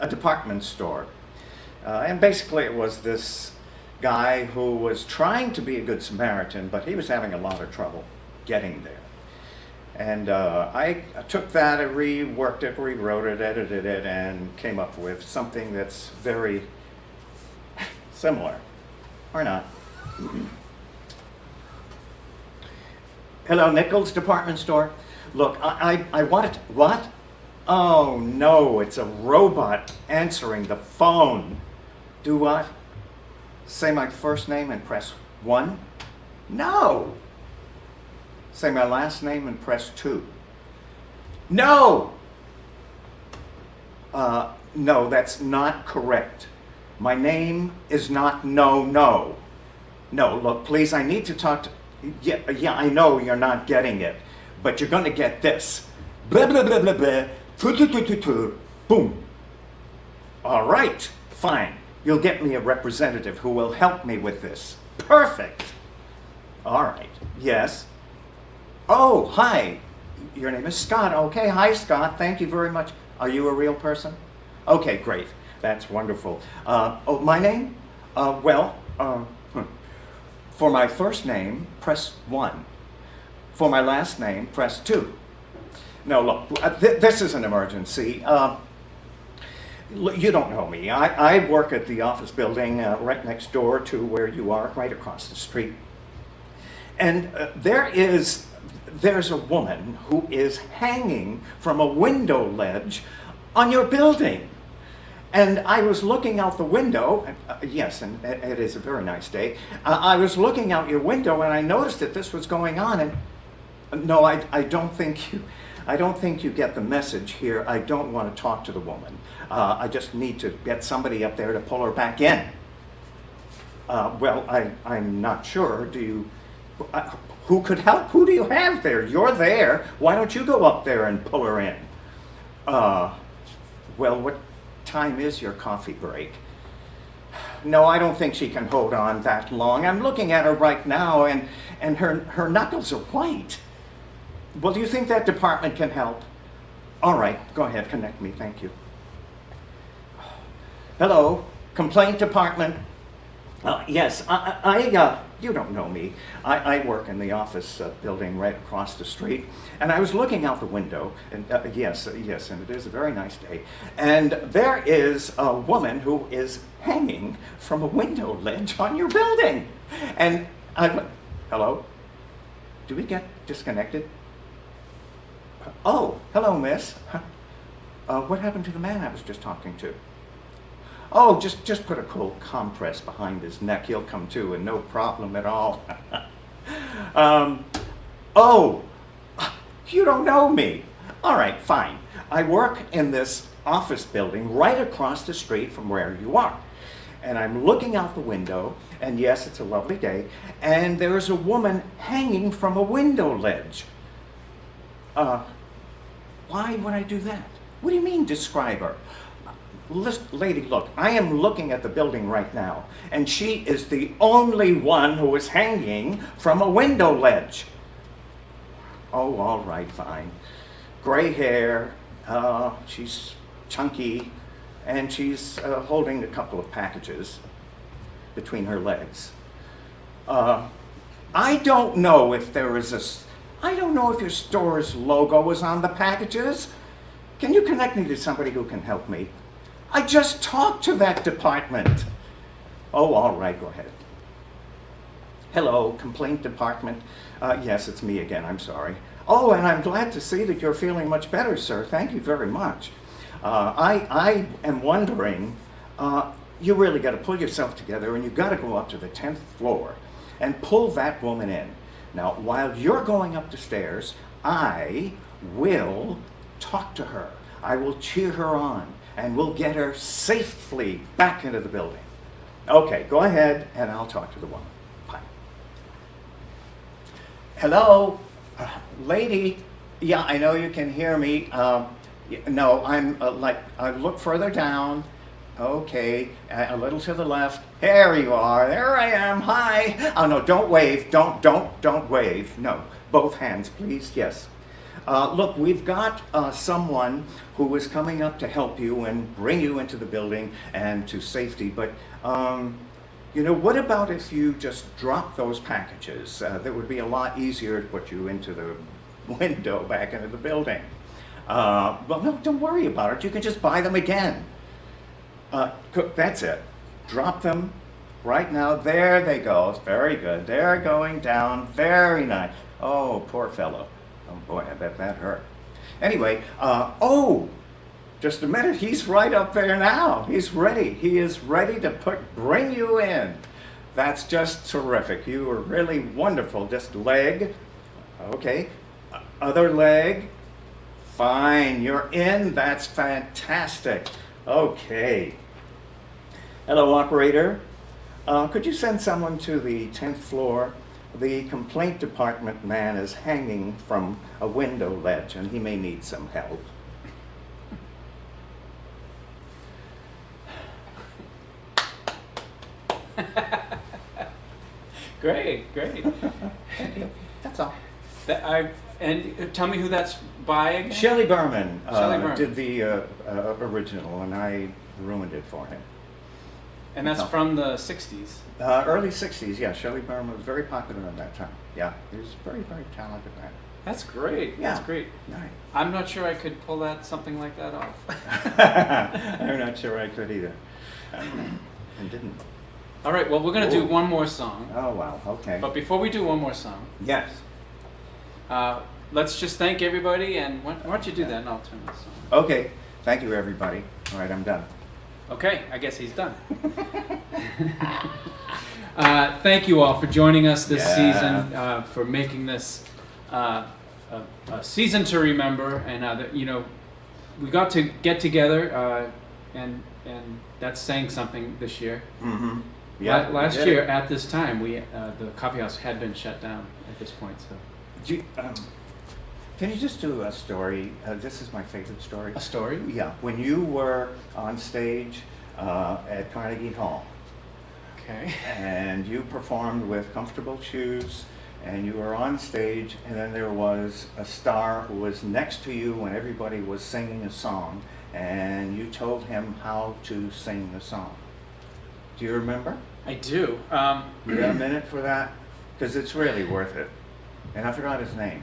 department store. And basically it was this guy who was trying to be a good Samaritan, but he was having a lot of trouble getting there. And I took that, I reworked it, rewrote it, edited it, and came up with something that's very similar, or not. Hello, Nichols Department Store. Look, I wanted to, what? Oh no, it's a robot answering the phone. Do what? Say my first name and press 1? No. Say my last name and press 2. No. No, that's not correct. My name is not no. No, look, please, I need to talk to, yeah, I know you're not getting it, but you're gonna get this. Blah, blah, blah, blah, blah. Boom. All right, fine. You'll get me a representative who will help me with this. Perfect. All right, yes. Oh, hi. Your name is Scott. Okay, hi, Scott. Thank you very much. Are you a real person? Okay, great. That's wonderful. Oh, my name? For my first name, press 1. For my last name, press 2. No, look, this is an emergency. You don't know me. I work at the office building right next door to where you are, right across the street. And there's a woman who is hanging from a window ledge on your building. And I was looking out the window, yes, and it is a very nice day. I was looking out your window and I noticed that this was going on, and no, I don't think you get the message here. I don't want to talk to the woman. I just need to get somebody up there to pull her back in. Well, I'm not sure. Do you, who could help? Who do you have there? You're there. Why don't you go up there and pull her in? Well, what time is your coffee break? no, I don't think she can hold on that long. I'm looking at her right now, and her knuckles are white. Well, do you think that department can help? All right, go ahead, connect me, thank you. Hello, complaint department. Yes, you don't know me. I work in the office building right across the street, and I was looking out the window, and yes, and it is a very nice day, and there is a woman who is hanging from a window ledge on your building, and hello? Did we get disconnected? Oh, hello, miss. What happened to the man I was just talking to? Oh, just put a cold compress behind his neck. He'll come to, and no problem at all. Oh, you don't know me. All right, fine. I work in this office building right across the street from where you are. And I'm looking out the window, and yes, it's a lovely day, and there's a woman hanging from a window ledge. Why would I do that? What do you mean, describe her? Lady, look, I am looking at the building right now, and she is the only one who is hanging from a window ledge. Oh, all right, fine. Gray hair, she's chunky, and she's holding a couple of packages between her legs. I don't know if I don't know if your store's logo is on the packages. Can you connect me to somebody who can help me? I just talked to that department. Oh, all right, go ahead. Hello, complaint department. Yes, it's me again, I'm sorry. Oh, and I'm glad to see that you're feeling much better, sir. Thank you very much. I am wondering, you really got to pull yourself together, and you got to go up to the 10th floor and pull that woman in. Now, while you're going up the stairs, I will talk to her. I will cheer her on, and we'll get her safely back into the building. Okay, go ahead, and I'll talk to the woman. Bye. Hello, lady. Yeah, I know you can hear me. No, I look further down. Okay, a little to the left. There you are. There I am. Hi. Oh no, don't wave. Don't wave. No, both hands, please. Yes. Look, we've got someone who is coming up to help you and bring you into the building and to safety. But you know, what about if you just drop those packages? That would be a lot easier to put you into the window back into the building. Well, no, don't worry about it. You can just buy them again. That's it. Drop them right now. There they go. Very good. They're going down. Very nice. Oh, poor fellow. Oh boy, I bet that hurt. Anyway, oh, just a minute. He's right up there now. He's ready. He is ready to bring you in. That's just terrific. You were really wonderful. Just leg. Okay. Other leg. Fine. You're in. That's fantastic. Okay. Hello, operator. Could you send someone to the 10th floor? The complaint department man is hanging from a window ledge, and he may need some help. Great. That's all. And tell me who that's by again? Shelley Berman, Shelley Berman did the original, and I ruined it for him. And that's from the 60s. Early 60s, yeah. Shelley Berman was very popular at that time. Yeah, he was very, very talented man. That's great. Yeah. That's great. Right. I'm not sure I could pull something like that off. I'm not sure I could either. And didn't. All right, well, we're going to do one more song. Oh, wow, okay. But before we do one more song, Yes. let's just thank everybody, and why don't you do that, and I'll turn this on. Okay, thank you, everybody. All right, I'm done. Okay, I guess he's done. Thank you all for joining us this season, for making this a season to remember, and you know, we got to get together, and that's saying something this year. Mm-hmm. Yeah. Last year at this time, the coffeehouse had been shut down at this point. So, can you just do a story? This is my favorite story. a story? Yeah, when you were on stage at Carnegie Hall, Okay. and you performed with Comfortable Shoes, and you were on stage, and then there was a star who was next to you when everybody was singing a song, and you told him how to sing the song. Do you remember? I do. You got a minute for that? Because it's really worth it. And I forgot his name.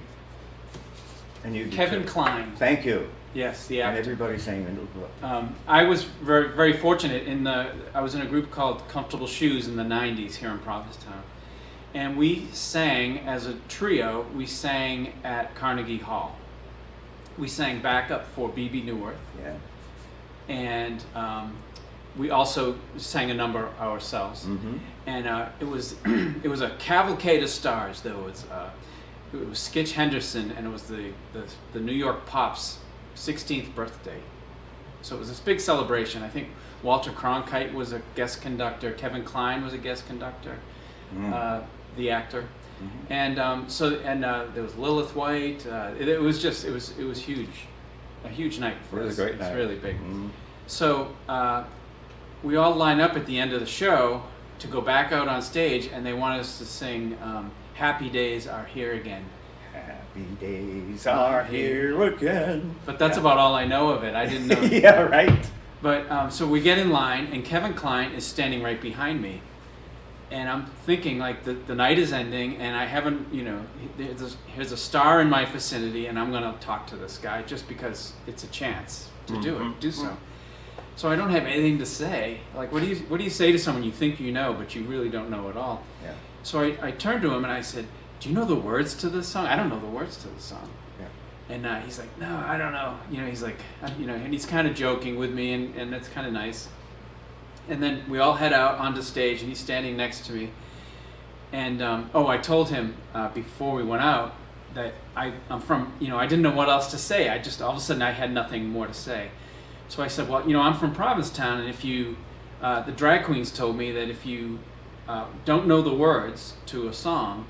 And you Kevin Kline. Thank you. Yes, the And actor. everybody saying the I was very, very fortunate I was in a group called Comfortable Shoes in the 90s here in Provincetown. And we sang as a trio, we sang at Carnegie Hall. We sang backup for B.B. Newirth. Yeah. And we also sang a number ourselves. Mm-hmm. And it was it was a cavalcade of stars. There was it was Skitch Henderson, and it was the New York Pops' 16th birthday. So it was this big celebration. I think Walter Cronkite was a guest conductor. Kevin Kline was a guest conductor, the actor. Mm-hmm. And there was Lilith White. It was huge, a huge night for It was us. a great It night. was really big. Mm-hmm. So we all line up at the end of the show to go back out on stage, and they want us to sing "Happy Days Are Here Again." Happy days are here again. But that's about all I know of it. I didn't know. Yeah, right. But so we get in line, and Kevin Kline is standing right behind me. And I'm thinking, like, the night is ending, and I haven't, here's a star in my vicinity, and I'm going to talk to this guy just because it's a chance to do so. So I don't have anything to say. Like, what do you say to someone you think you know, but you really don't know at all? Yeah. So I turned to him and I said, "Do you know the words to this song?" "I don't know the words to the song." Yeah. And he's like, "No, I don't know." He's like, and he's kind of joking with me, and that's kind of nice. And then we all head out onto stage, and he's standing next to me. And I told him before we went out that I'm from, I didn't know what else to say. I just all of a sudden I had nothing more to say. So I said, "Well, I'm from Provincetown, and if you, the drag queens told me that if you don't know the words to a song,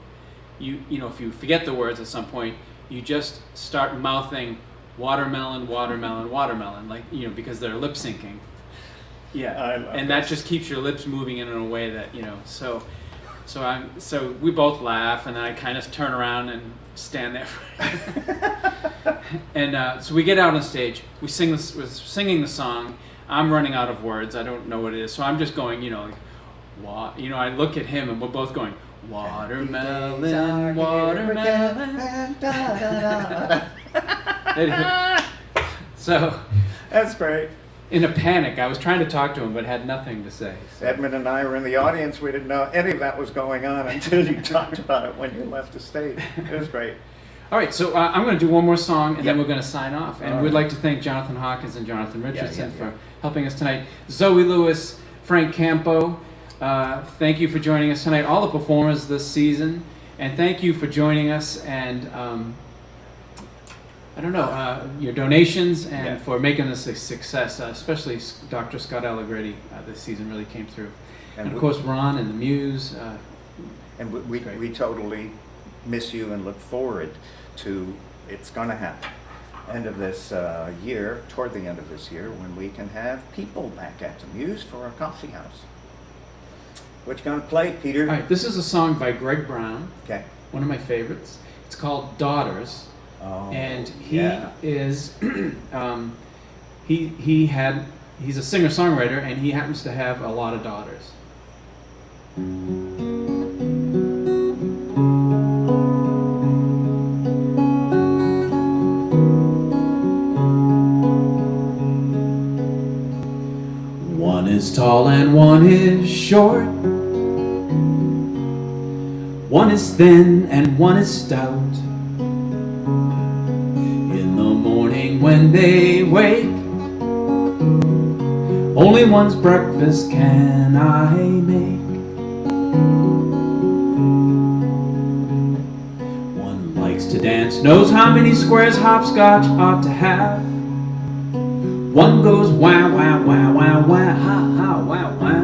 if you forget the words at some point, you just start mouthing watermelon, watermelon, watermelon, like, because they're lip syncing." Yeah, and that just keeps your lips moving in a way that, So we both laugh, and then I kind of turn around and stand there. And so we get out on stage. We're singing the song. I'm running out of words. I don't know what it is. So I'm just going, I look at him, and we're both going, watermelon, watermelon. So That's great. in a panic, I was trying to talk to him, but had nothing to say. So. Edmund and I were in the audience. We didn't know any of that was going on until you talked about it when you left the stage. It was great. All right, so I'm going to do one more song, and then Yep. we're going to sign off. And All we'd right. like to thank Jonathan Hawkins and Jonathan Richardson yeah. for helping us tonight. Zoë Lewis, Frank Campo, thank you for joining us tonight. All the performers this season, and thank you for joining us. And your donations and Yeah. for making this a success, especially Dr. Scott Allegretti this season really came through. And of course, Ron and the Mews. And Great. we totally miss you and look forward to it's going to happen. End of this year, toward the end of this year, when we can have people back at the Mews for a coffee house. What you going to play, Peter? All right, this is a song by Greg Brown, Okay. one of my favorites. It's called Daughters. Oh, And he yeah. is he's a singer-songwriter, and he happens to have a lot of daughters. One is tall and one is short. One is thin and one is stout. In the morning when they wake, only one's breakfast can I make. One likes to dance, knows how many squares hopscotch ought to have. One goes wah, wah, wah, wah, wah, ha, ha, wah, wah.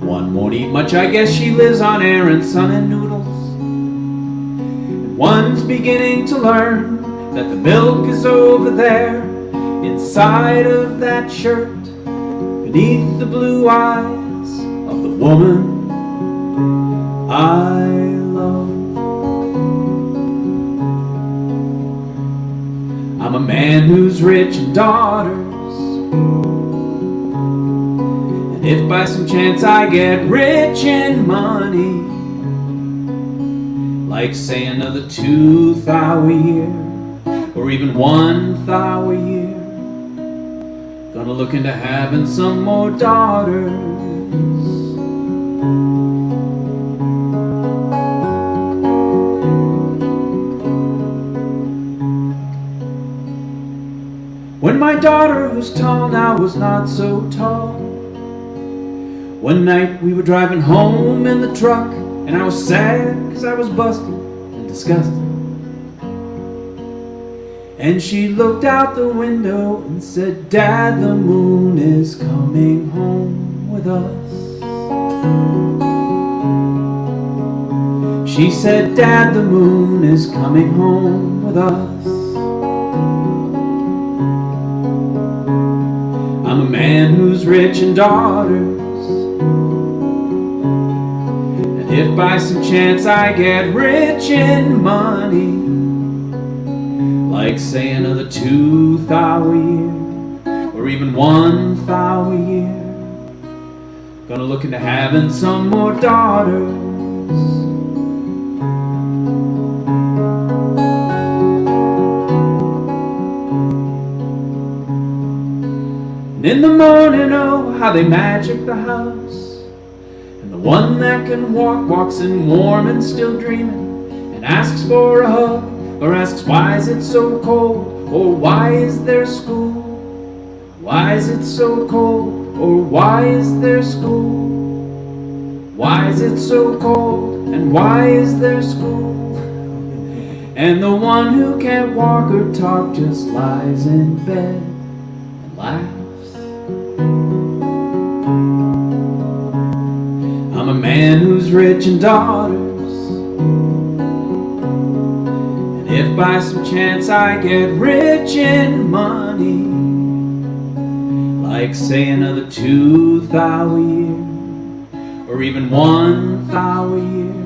One won't eat much, I guess she lives on air and sun and noodles. And one's beginning to learn that the milk is over there inside of that shirt. beneath the blue eyes of the woman I love. I'm a man who's rich in daughters, and if by some chance I get rich in money, like say another 2,000 a year, or even 1,000 a year, gonna look into having some more daughters. When my daughter, who's tall now, was not so tall, one night we were driving home in the truck, and I was sad because I was busted and disgusted. And she looked out the window and said, "Dad, the moon is coming home with us." She said, "Dad, the moon is coming home with us." I'm a man who's rich in daughters, and if by some chance I get rich in money, like say another 2,000 a year, or even 1,000 a year, gonna look into having some more daughters. And in the morning, oh, how they magic the house, and the one that can walk walks in warm and still dreaming, and asks for a hug, or asks why is it so cold, or why is there school? Why is it so cold, or why is there school? Why is it so cold, and why is there school? And the one who can't walk or talk just lies in bed and laughs. I'm a man who's rich in daughters, and if by some chance I get rich in money, like say another 2,000 a year, or even 1,000 a year,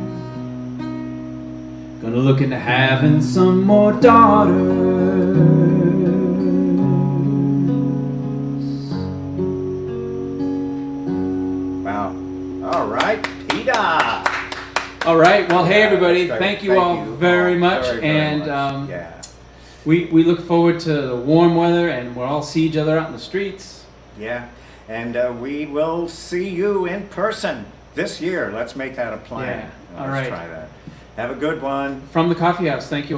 gonna look into having some more daughters. Wow. All right, Peter. All right. Well, hey, everybody. Great. Thank you all very much. Very, very And much. Yeah. we look forward to the warm weather, and we'll all see each other out in the streets. Yeah. And we will see you in person this year. Let's make that a plan. Yeah. All Let's right. try that. Have a good one. From the coffee house. Thank you.